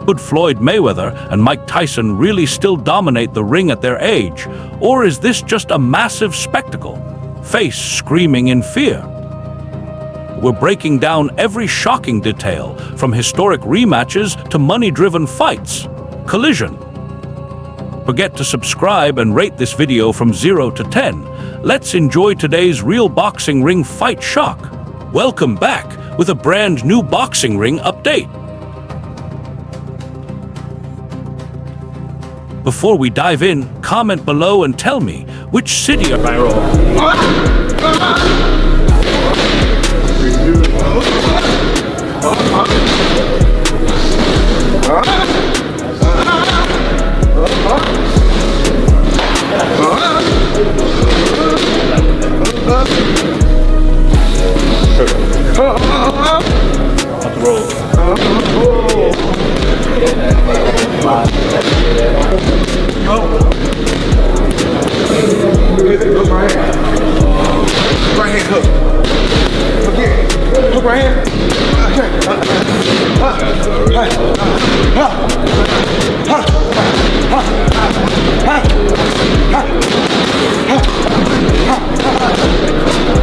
Could Floyd Mayweather and Mike Tyson really still dominate the ring at their age? Or is this just a massive spectacle? Face screaming in fear. We're breaking down every shocking detail, from historic rematches to money-driven fights. Collision. Forget to subscribe and rate this video from 0 to 10. Let's enjoy today's real boxing ring fight shock. Welcome back with a brand new boxing ring update. Before we dive in, comment below and tell me which city are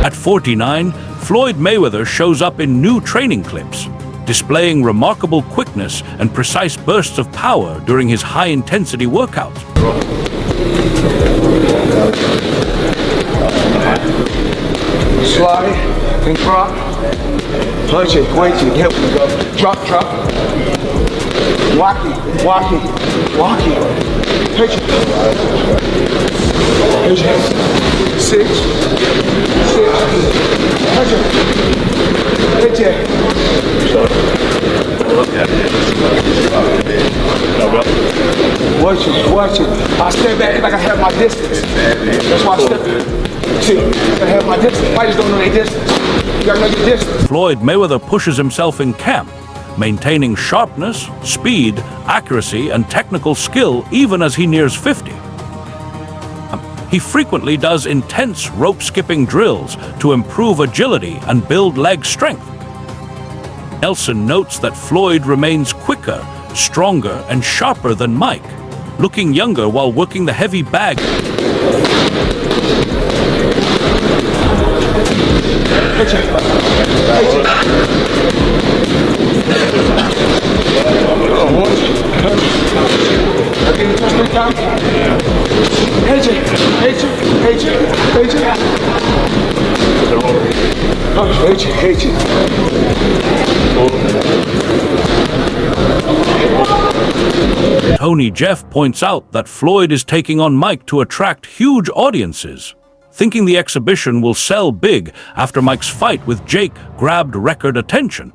At 49, Floyd Mayweather shows up in new training clips, displaying remarkable quickness and precise bursts of power during his high-intensity workouts. Slide and drop. Punch it, wait till you get go. Drop. Walk it. Pitch it. Six. Punch it. Pitch it. Watch it. I step back like I have my distance. That's why I step back. See, I have my distance. Fighters don't know their distance. You gotta know your distance. Floyd Mayweather pushes himself in camp, maintaining sharpness, speed, accuracy, and technical skill even as he nears 50. He frequently does intense rope-skipping drills to improve agility and build leg strength. Nelson notes that Floyd remains quicker, stronger, and sharper than Mike, looking younger while working the heavy bag. Tony Jeff points out that Floyd is taking on Mike to attract huge audiences, thinking the exhibition will sell big after Mike's fight with Jake grabbed record attention.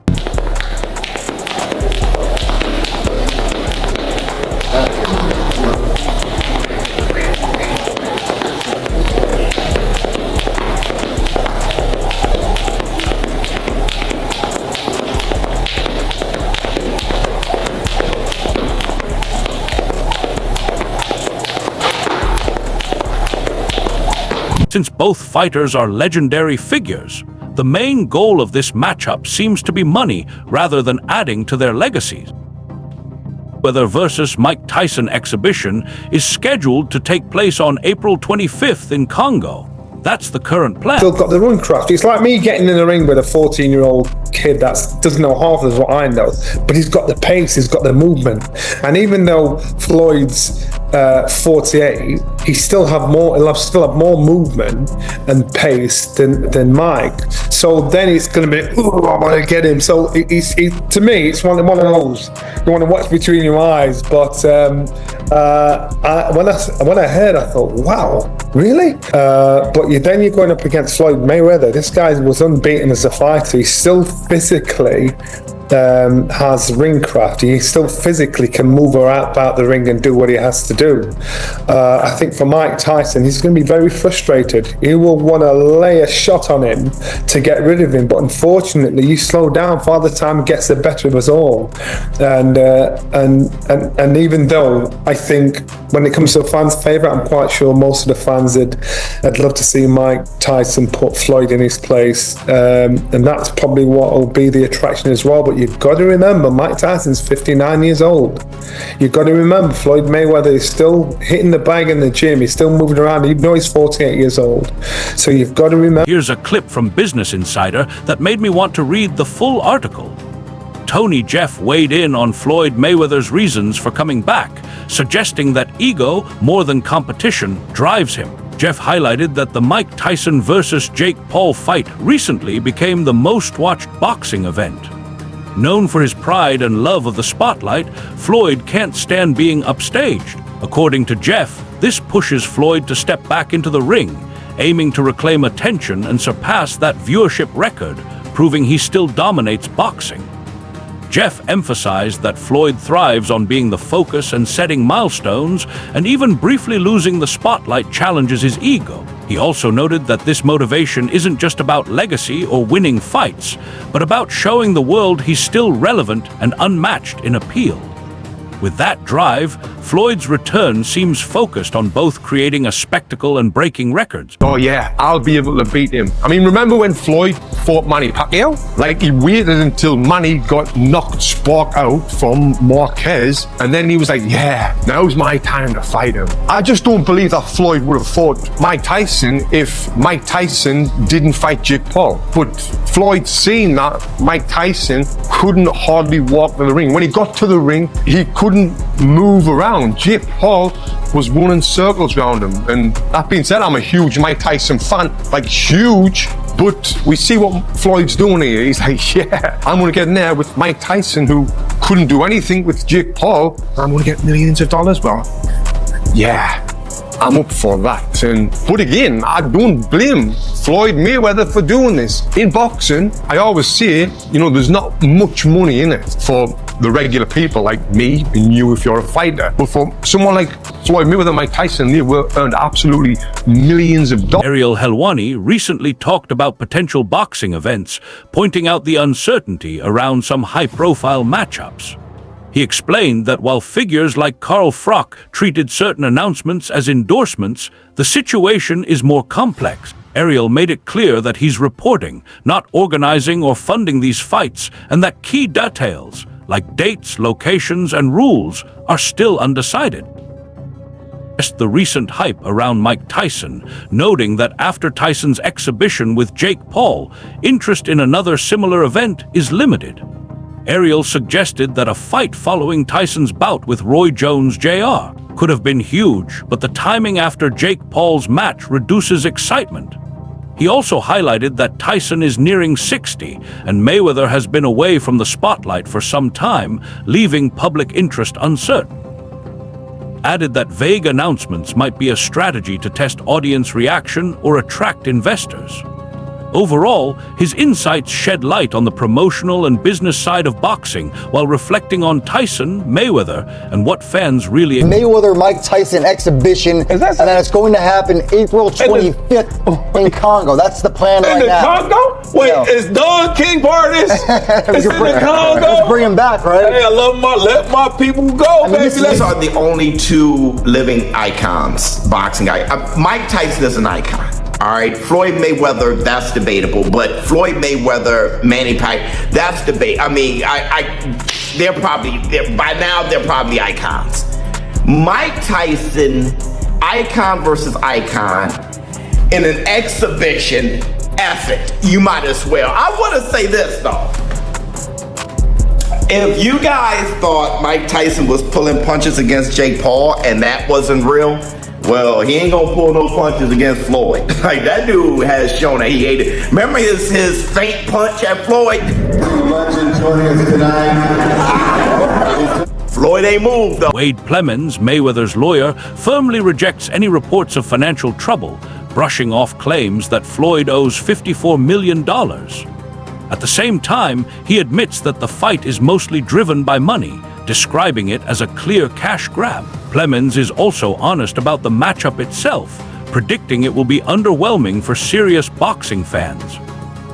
Since both fighters are legendary figures, the main goal of this matchup seems to be money rather than adding to their legacies. Mayweather versus Mike Tyson exhibition is scheduled to take place on April 25th in Congo. That's the current plan. Still got the run craft. It's like me getting in the ring with a 14-year-old kid that doesn't know half as what I know, but he's got the pace, he's got the movement. And even though Floyd's 48, he still he'll still have more movement and pace than Mike. So then it's going to be, ooh, I want to get him. So to me, it's one of those you want to watch between your eyes. But when I heard, I thought, wow, really? But then you're going up against Floyd Mayweather. This guy was unbeaten as a fighter. He still physically has ring craft. He still physically can move about the ring and do what he has to do. I think for Mike Tyson, he's going to be very frustrated. He will want to lay a shot on him to get rid of him, but unfortunately, you slow down. Father Time gets the better of us all, and even though I think when it comes to a fan's favourite, I'm quite sure most of the fans I'd love to see Mike Tyson put Floyd in his place, and that's probably what will be the attraction as well. But you've got to remember, Mike Tyson's 59 years old. You've got to remember, Floyd Mayweather is still hitting the bag in the gym. He's still moving around. You know he's 48 years old. So you've got to remember. Here's a clip from Business Insider that made me want to read the full article. Tony Jeff weighed in on Floyd Mayweather's reasons for coming back, suggesting that ego, more than competition, drives him. Jeff highlighted that the Mike Tyson versus Jake Paul fight recently became the most-watched boxing event. Known for his pride and love of the spotlight, Floyd can't stand being upstaged. According to Jeff, this pushes Floyd to step back into the ring, aiming to reclaim attention and surpass that viewership record, proving he still dominates boxing. Jeff emphasized that Floyd thrives on being the focus and setting milestones, and even briefly losing the spotlight challenges his ego. He also noted that this motivation isn't just about legacy or winning fights, but about showing the world he's still relevant and unmatched in appeal. With that drive, Floyd's return seems focused on both creating a spectacle and breaking records. Oh yeah, I'll be able to beat him. I mean, remember when Floyd fought Manny Pacquiao? Like, he waited until Manny got knocked spark out from Marquez, and then he was like, yeah, now's my time to fight him. I just don't believe that Floyd would have fought Mike Tyson if Mike Tyson didn't fight Jake Paul. But Floyd seen that Mike Tyson couldn't hardly walk to the ring. When he got to the ring, he couldn't move around. Jake Paul was running circles around him. And that being said, I'm a huge Mike Tyson fan, like huge. But we see what Floyd's doing here. He's like, yeah, I'm going to get in there with Mike Tyson, who couldn't do anything with Jake Paul. I'm going to get millions of dollars. Well, yeah, I'm up for that. But again, I don't blame Floyd Mayweather for doing this. In boxing, I always say, there's not much money in it for the regular people like me and you if you're a fighter. But for someone like Floyd Mayweather, Mike Tyson, they earned absolutely millions of dollars. Ariel Helwani recently talked about potential boxing events, pointing out the uncertainty around some high-profile matchups. He explained that while figures like Carl Froch treated certain announcements as endorsements, the situation is more complex. Ariel made it clear that he's reporting, not organizing or funding these fights, and that key details, like dates, locations, and rules, are still undecided. The recent hype around Mike Tyson, noting that after Tyson's exhibition with Jake Paul, interest in another similar event is limited. Ariel suggested that a fight following Tyson's bout with Roy Jones Jr. could have been huge, but the timing after Jake Paul's match reduces excitement. He also highlighted that Tyson is nearing 60, and Mayweather has been away from the spotlight for some time, leaving public interest uncertain. Added that vague announcements might be a strategy to test audience reaction or attract investors. Overall, his insights shed light on the promotional and business side of boxing while reflecting on Tyson, Mayweather, and what fans really... Mayweather-Mike Tyson exhibition, and then it's going to happen April 25th in Congo. That's the plan right now. In the Congo? Wait, is Don King part of this? It's in the Congo? Let's bring him back, right? Hey, I love let my people go, baby. These are the only two living icons, boxing guy. Mike Tyson is an icon. All right, Floyd Mayweather, that's debatable, but Floyd Mayweather, Manny Pacquiao, that's debate. I mean, by now they're probably icons. Mike Tyson, icon versus icon, in an exhibition effort, you might as well. I want to say this though. If you guys thought Mike Tyson was pulling punches against Jake Paul and that wasn't real, well, he ain't gonna pull no punches against Floyd. Like, that dude has shown that he hated. Remember his faint punch at Floyd? Floyd ain't moved though. Wade Plemens, Mayweather's lawyer, firmly rejects any reports of financial trouble, brushing off claims that Floyd owes $54 million. At the same time, he admits that the fight is mostly driven by money, describing it as a clear cash grab. Plemens is also honest about the matchup itself, predicting it will be underwhelming for serious boxing fans.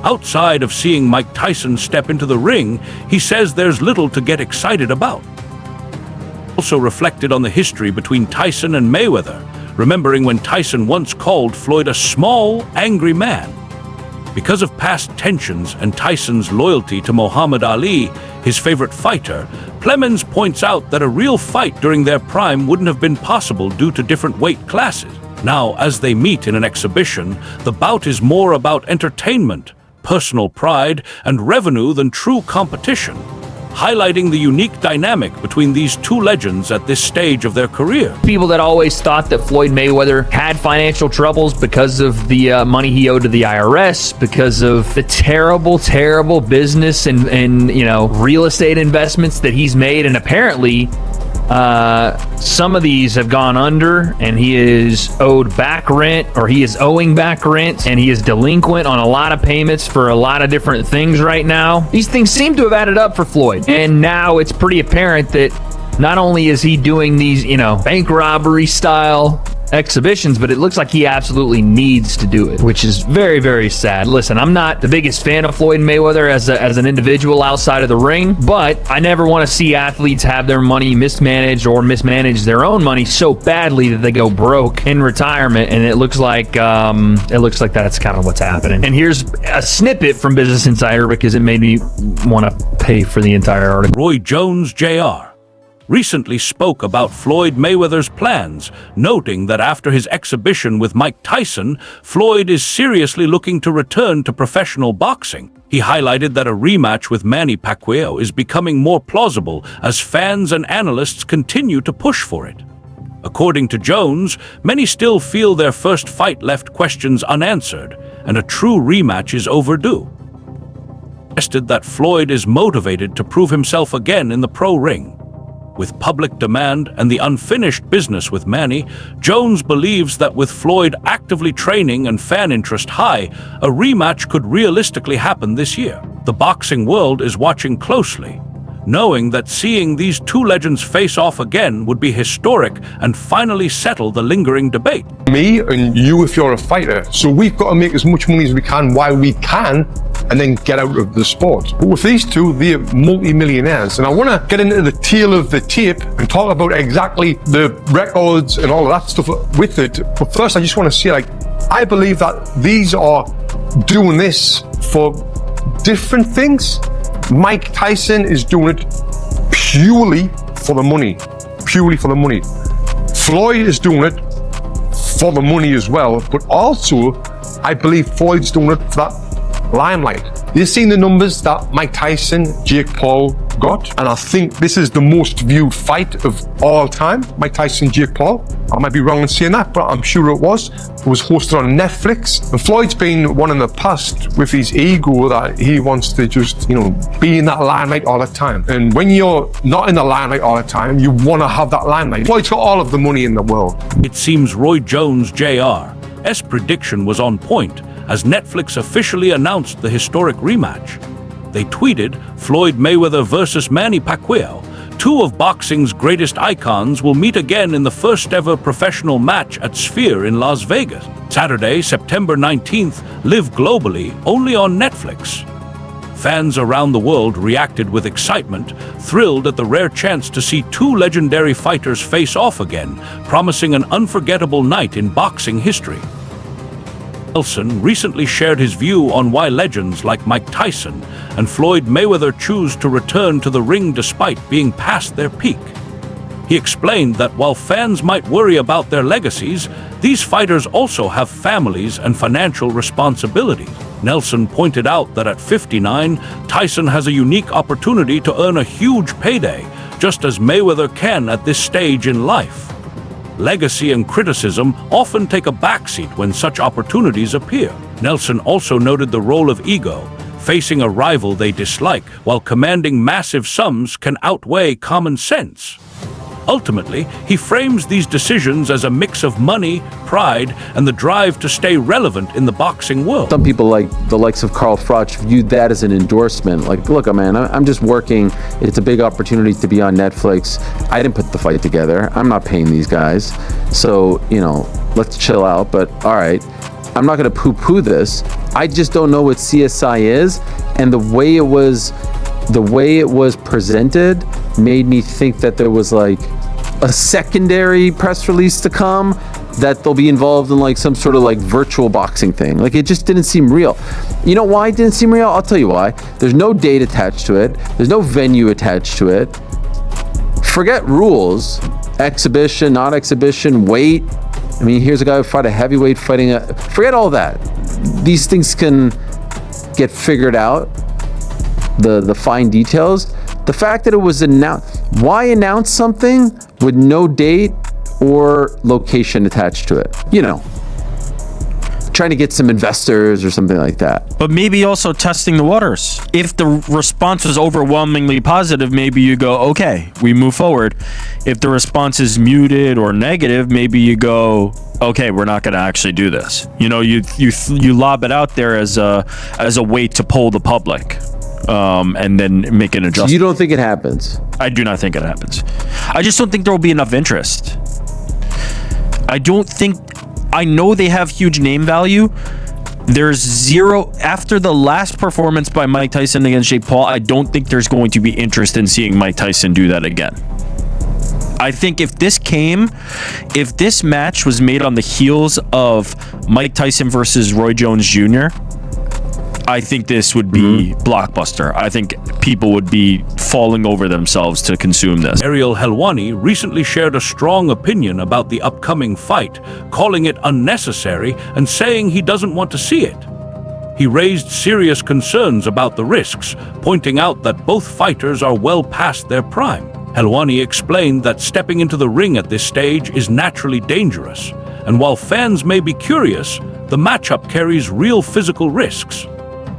Outside of seeing Mike Tyson step into the ring, he says there's little to get excited about. Also reflected on the history between Tyson and Mayweather, remembering when Tyson once called Floyd a small, angry man. Because of past tensions and Tyson's loyalty to Muhammad Ali, his favorite fighter, Plemens points out that a real fight during their prime wouldn't have been possible due to different weight classes. Now, as they meet in an exhibition, the bout is more about entertainment, personal pride, and revenue than true competition, highlighting the unique dynamic between these two legends at this stage of their career. People that always thought that Floyd Mayweather had financial troubles because of the money he owed to the IRS, because of the terrible business and real estate investments that he's made, and apparently some of these have gone under, and he is owed back rent, or he is owing back rent, and he is delinquent on a lot of payments for a lot of different things right now. These things seem to have added up for Floyd, and now it's pretty apparent that not only is he doing these, bank robbery style exhibitions, but it looks like he absolutely needs to do it, which is very, very sad. Listen, I'm not the biggest fan of Floyd Mayweather as an individual outside of the ring, but I never want to see athletes have their money mismanaged or mismanage their own money so badly that they go broke in retirement, and it looks like that's kind of what's happening. And here's a snippet from Business Insider because it made me want to pay for the entire article. Roy Jones Jr. recently spoke about Floyd Mayweather's plans, noting that after his exhibition with Mike Tyson, Floyd is seriously looking to return to professional boxing. He highlighted that a rematch with Manny Pacquiao is becoming more plausible as fans and analysts continue to push for it. According to Jones, many still feel their first fight left questions unanswered, and a true rematch is overdue. He suggested that Floyd is motivated to prove himself again in the pro ring. With public demand and the unfinished business with Manny, Jones believes that with Floyd actively training and fan interest high, a rematch could realistically happen this year. The boxing world is watching closely, knowing that seeing these two legends face off again would be historic and finally settle the lingering debate. Me and you if you're a fighter, so we've got to make as much money as we can while we can, and then get out of the sport. But with these two, they're multi-millionaires, and I want to get into the tail of the tape and talk about exactly the records and all of that stuff with it. But first, I just want to say, I believe that these are doing this for different things. Mike Tyson is doing it purely for the money. Purely for the money. Floyd is doing it for the money as well, but also, I believe Floyd's doing it for that limelight. You've seen the numbers that Mike Tyson, Jake Paul got, and I think this is the most viewed fight of all time. Mike Tyson, Jake Paul. I might be wrong in saying that, but I'm sure it was. It was hosted on Netflix. And Floyd's been one in the past with his ego that he wants to just, be in that limelight all the time. And when you're not in the limelight all the time, you want to have that limelight. Floyd's got all of the money in the world. It seems Roy Jones Jr.'s prediction was on point, as Netflix officially announced the historic rematch. They tweeted, "Floyd Mayweather versus Manny Pacquiao. Two of boxing's greatest icons will meet again in the first ever professional match at Sphere in Las Vegas. Saturday, September 19th, live globally, only on Netflix." Fans around the world reacted with excitement, thrilled at the rare chance to see two legendary fighters face off again, promising an unforgettable night in boxing history. Nelson recently shared his view on why legends like Mike Tyson and Floyd Mayweather choose to return to the ring despite being past their peak. He explained that while fans might worry about their legacies, these fighters also have families and financial responsibilities. Nelson pointed out that at 59, Tyson has a unique opportunity to earn a huge payday, just as Mayweather can at this stage in life. Legacy and criticism often take a backseat when such opportunities appear. Nelson also noted the role of ego. Facing a rival they dislike while commanding massive sums can outweigh common sense. Ultimately, he frames these decisions as a mix of money, pride, and the drive to stay relevant in the boxing world. Some people, like the likes of Carl Froch, viewed that as an endorsement. Like, look, man, I'm just working. It's a big opportunity to be on Netflix. I didn't put the fight together. I'm not paying these guys. So, let's chill out. But all right, I'm not going to poo-poo this. I just don't know what CSI is. And the way it was presented made me think that there was a secondary press release to come that they'll be involved in like some sort of like virtual boxing thing. Like it just didn't seem real. You know why it didn't seem real? I'll tell you why. There's no date attached to it. There's no venue attached to it. Forget rules, exhibition, not exhibition, weight. I mean, here's a guy who fought a heavyweight fighting forget all that. These things can get figured out, the fine details. The fact that it was announced, why announce something with no date or location attached to it? You know, trying to get some investors or something like that. But maybe also testing the waters. If the response was overwhelmingly positive, maybe you go, okay, we move forward. If the response is muted or negative, maybe you go, okay, we're not going to actually do this. You know, you lob it out there as a way to poll the public. And then make an adjustment. So you don't think it happens? I do not think it happens. I just don't think there will be enough interest. I know they have huge name value. There's zero after the last performance by Mike Tyson against Jake Paul. I don't think there's going to be interest in seeing Mike Tyson do that again. I think if this match was made on the heels of Mike Tyson versus Roy Jones Jr., I think this would be blockbuster. I think people would be falling over themselves to consume this. Ariel Helwani recently shared a strong opinion about the upcoming fight, calling it unnecessary and saying he doesn't want to see it. He raised serious concerns about the risks, pointing out that both fighters are well past their prime. Helwani explained that stepping into the ring at this stage is naturally dangerous, and while fans may be curious, the matchup carries real physical risks.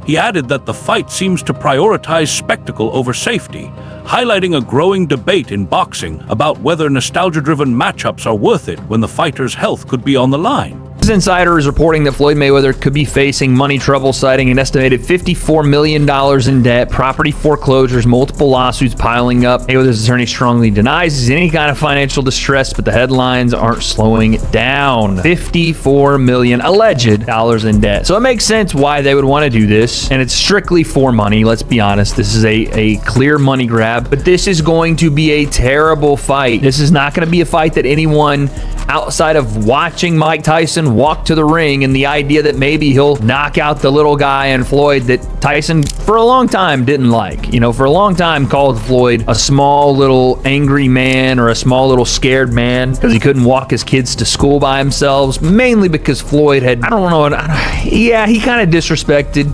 He added that the fight seems to prioritize spectacle over safety, highlighting a growing debate in boxing about whether nostalgia-driven matchups are worth it when the fighter's health could be on the line. This insider is reporting that Floyd Mayweather could be facing money trouble, citing an estimated $54 million in debt, property foreclosures, multiple lawsuits piling up. Mayweather's attorney strongly denies he's in any kind of financial distress, but the headlines aren't slowing down. $54 million alleged dollars in debt. So it makes sense why they would want to do this, and it's strictly for money. Let's be honest. This is a clear money grab, but this is going to be a terrible fight. This is not going to be a fight that anyone outside of watching Mike Tyson walk to the ring and the idea that maybe he'll knock out the little guy in Floyd that Tyson for a long time didn't like. You know, for a long time called Floyd a small little angry man or a small little scared man because he couldn't walk his kids to school by himself, mainly because Floyd had, he kind of disrespected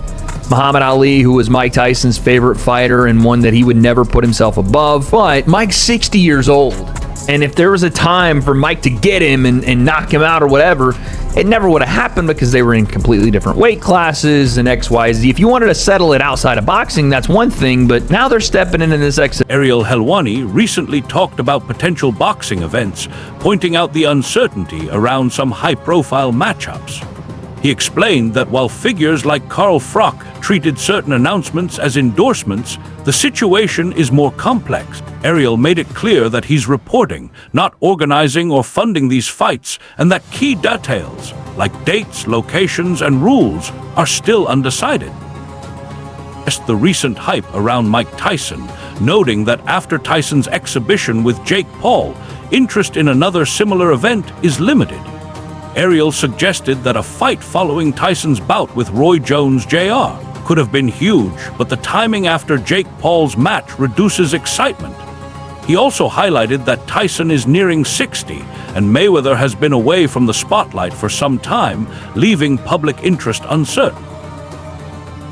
Muhammad Ali, who was Mike Tyson's favorite fighter and one that he would never put himself above. But Mike's 60 years old. And if there was a time for Mike to get him and knock him out or whatever, it never would have happened because they were in completely different weight classes and X, Y, Z. If you wanted to settle it outside of boxing, that's one thing, but now they're stepping into this Ariel Helwani recently talked about potential boxing events, pointing out the uncertainty around some high-profile matchups. He explained that while figures like Carl Froch treated certain announcements as endorsements, the situation is more complex. Ariel made it clear that he's reporting, not organizing or funding these fights, and that key details, like dates, locations, and rules, are still undecided. Just the recent hype around Mike Tyson, noting that after Tyson's exhibition with Jake Paul, interest in another similar event is limited. Ariel suggested that a fight following Tyson's bout with Roy Jones Jr. could have been huge, but the timing after Jake Paul's match reduces excitement. He also highlighted that Tyson is nearing 60, and Mayweather has been away from the spotlight for some time, leaving public interest uncertain.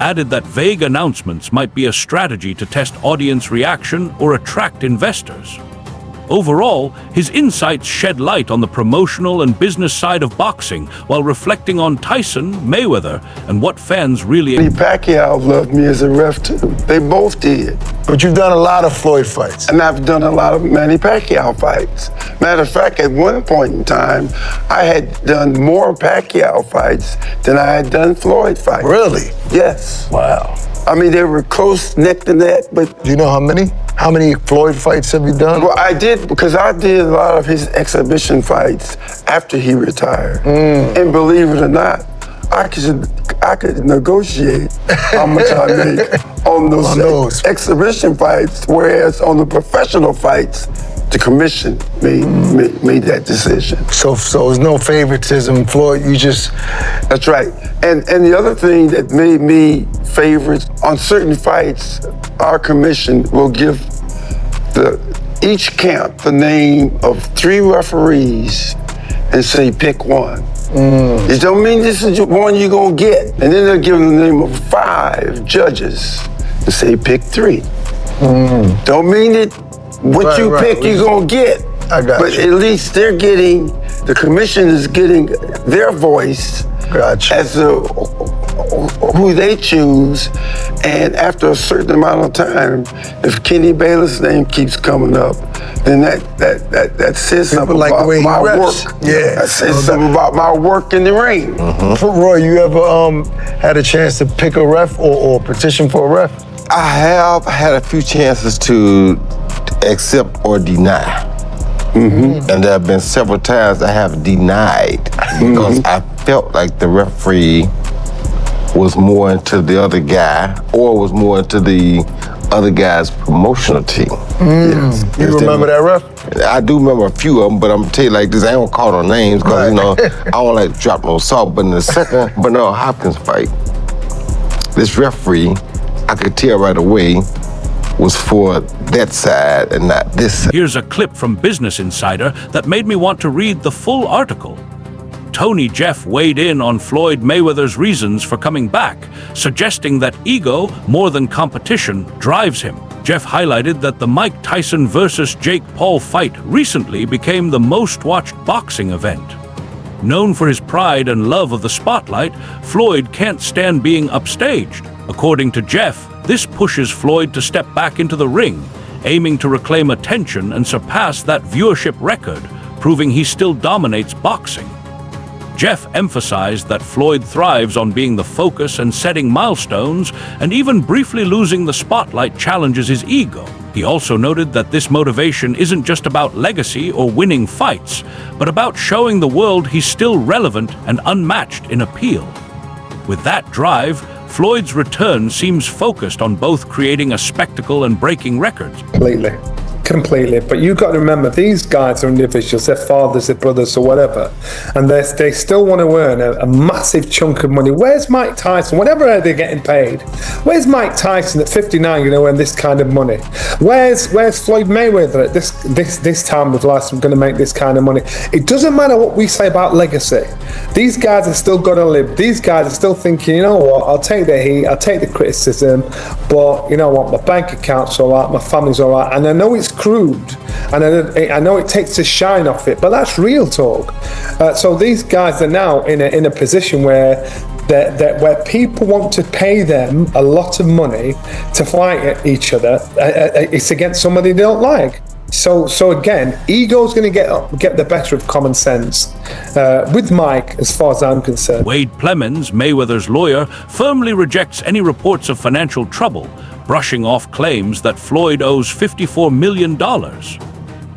Added that vague announcements might be a strategy to test audience reaction or attract investors. Overall, his insights shed light on the promotional and business side of boxing while reflecting on Tyson, Mayweather, and what fans really... Pacquiao loved me as a ref too. They both did. But you've done a lot of Floyd fights. And I've done a lot of Manny Pacquiao fights. Matter of fact, at one point in time, I had done more Pacquiao fights than I had done Floyd fights. Really? Yes. Wow. I mean, they were close neck to neck, but... Do you know how many? How many Floyd fights have you done? Well, I did, because I did a lot of his exhibition fights after he retired. And believe it or not, I could negotiate how much I make on those exhibition fights, whereas on the professional fights, The commission made that decision. So there's no favoritism, Floyd. You just. That's right. And the other thing that made me favorite on certain fights, our commission will give each camp the name of 3 referees and say pick one. It don't mean this is the one you're gonna get. And then they'll give them the name of 5 judges and say pick 3. Don't mean that what you pick you're gonna get. I got but you. at least they're getting, the commission is getting their voice as to who they choose. And after a certain amount of time, if Kenny Bayless' name keeps coming up, then that says something like about the way he my reps. work. Yeah. That says something about my work in the ring. Roy, you ever had a chance to pick a ref or petition for a ref? I have had a few chances to accept or deny. And there have been several times I have denied because I felt like the referee was more into the other guy or was more into the other guy's promotional team. Yes. You remember that ref? I do remember a few of them, but I'm gonna tell you like this, I don't call no names because you know, I don't like to drop no salt. But in the second Bernard Hopkins fight, this referee, I could tell right away, was for that side and not this side. Here's a clip from Business Insider that made me want to read the full article. Tony Jeff weighed in on Floyd Mayweather's reasons for coming back, suggesting that ego, more than competition, drives him. Jeff highlighted that the Mike Tyson versus Jake Paul fight recently became the most-watched boxing event. Known for his pride and love of the spotlight, Floyd can't stand being upstaged. According to Jeff, this pushes Floyd to step back into the ring, aiming to reclaim attention and surpass that viewership record, proving he still dominates boxing. Jeff emphasized that Floyd thrives on being the focus and setting milestones, and even briefly losing the spotlight challenges his ego. He also noted that this motivation isn't just about legacy or winning fights, but about showing the world he's still relevant and unmatched in appeal. With that drive, Floyd's return seems focused on both creating a spectacle and breaking records. Completely. But you've got to remember, these guys are individuals, they're fathers, they're brothers, or whatever, and they still want to earn a massive chunk of money. Where's Mike Tyson? Whatever they're getting paid. Where's Mike Tyson at 59 going to earn this kind of money? Where's Floyd Mayweather at this time of life going to make this kind of money? It doesn't matter what we say about legacy. These guys are still going to live. These guys are still thinking, you know what, I'll take the heat, I'll take the criticism, but you know what, my bank account's all right, my family's all right, and I know it's crude, and I know it takes the shine off it, but that's real talk. So these guys are now in a position where where people want to pay them a lot of money to fight each other. It's against somebody they don't like. So again, ego's going to get the better of common sense with Mike, as far as I'm concerned. Wade Plemens, Mayweather's lawyer, firmly rejects any reports of financial trouble, brushing off claims that Floyd owes $54 million.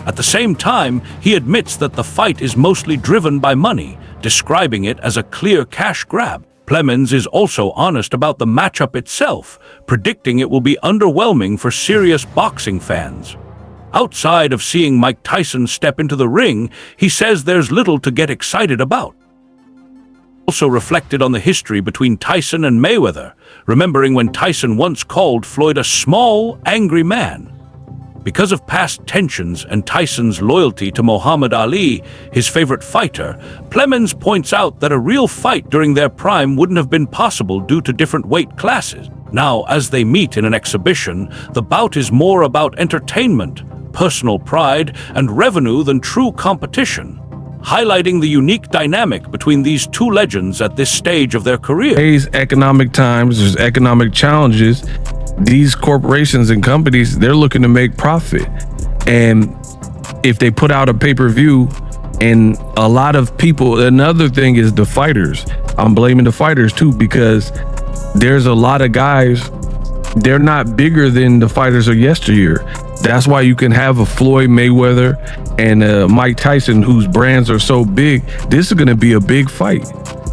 At the same time, he admits that the fight is mostly driven by money, describing it as a clear cash grab. Plemens is also honest about the matchup itself, predicting it will be underwhelming for serious boxing fans. Outside of seeing Mike Tyson step into the ring, he says there's little to get excited about. Also reflected on the history between Tyson and Mayweather, remembering when Tyson once called Floyd a small, angry man. Because of past tensions and Tyson's loyalty to Muhammad Ali, his favorite fighter, Plemens points out that a real fight during their prime wouldn't have been possible due to different weight classes. Now, as they meet in an exhibition, the bout is more about entertainment, personal pride, and revenue than true competition, highlighting the unique dynamic between these two legends at this stage of their career. Today's economic times, there's economic challenges. These corporations and companies, they're looking to make profit. And if they put out a pay-per-view, and a lot of people, another thing is the fighters. I'm blaming the fighters too, because there's a lot of guys, they're not bigger than the fighters of yesteryear. That's why you can have a Floyd Mayweather and Mike Tyson, whose brands are so big. This is going to be a big fight.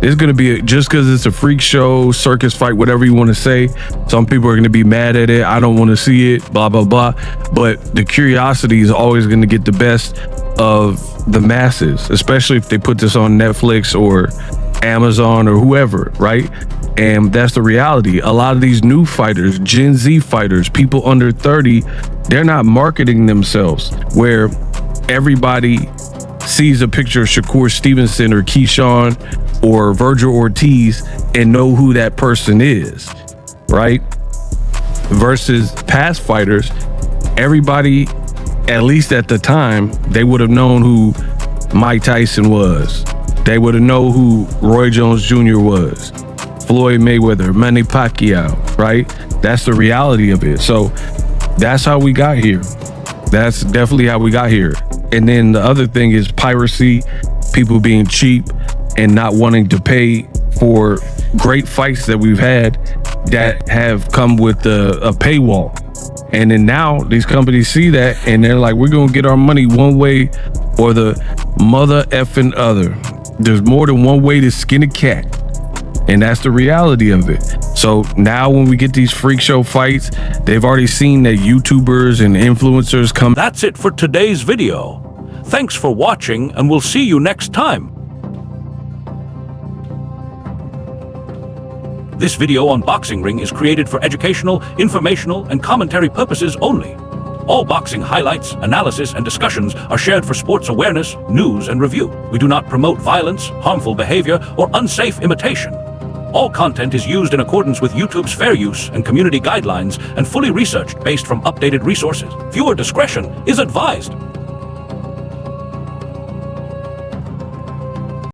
It's going to be just because it's a freak show, circus fight, whatever you want to say. Some people are going to be mad at it. I don't want to see it, blah, blah, blah. But the curiosity is always going to get the best of the masses, especially if they put this on Netflix or Amazon or whoever, right? And that's the reality. A lot of these new fighters, Gen Z fighters, people under 30, they're not marketing themselves, where everybody sees a picture of Shakur Stevenson or Keyshawn or Virgil Ortiz and know who that person is, right? Versus past fighters, everybody, at least at the time, they would have known who Mike Tyson was. They would have known who Roy Jones Jr. was, Floyd Mayweather, Manny Pacquiao, right? That's the reality of it. So that's how we got here. That's definitely how we got here. And then the other thing is piracy, people being cheap and not wanting to pay for great fights that we've had that have come with a paywall. And then now these companies see that and they're like, we're going to get our money one way or the mother effing other. There's more than one way to skin a cat. And that's the reality of it. So now when we get these freak show fights, they've already seen that YouTubers and influencers come. That's it for today's video. Thanks for watching, and we'll see you next time. This video on Boxing Ring is created for educational, informational, and commentary purposes only. All boxing highlights, analysis, and discussions are shared for sports awareness, news, and review. We do not promote violence, harmful behavior, or unsafe imitation. All content is used in accordance with YouTube's fair use and community guidelines and fully researched based from updated resources. Viewer discretion is advised.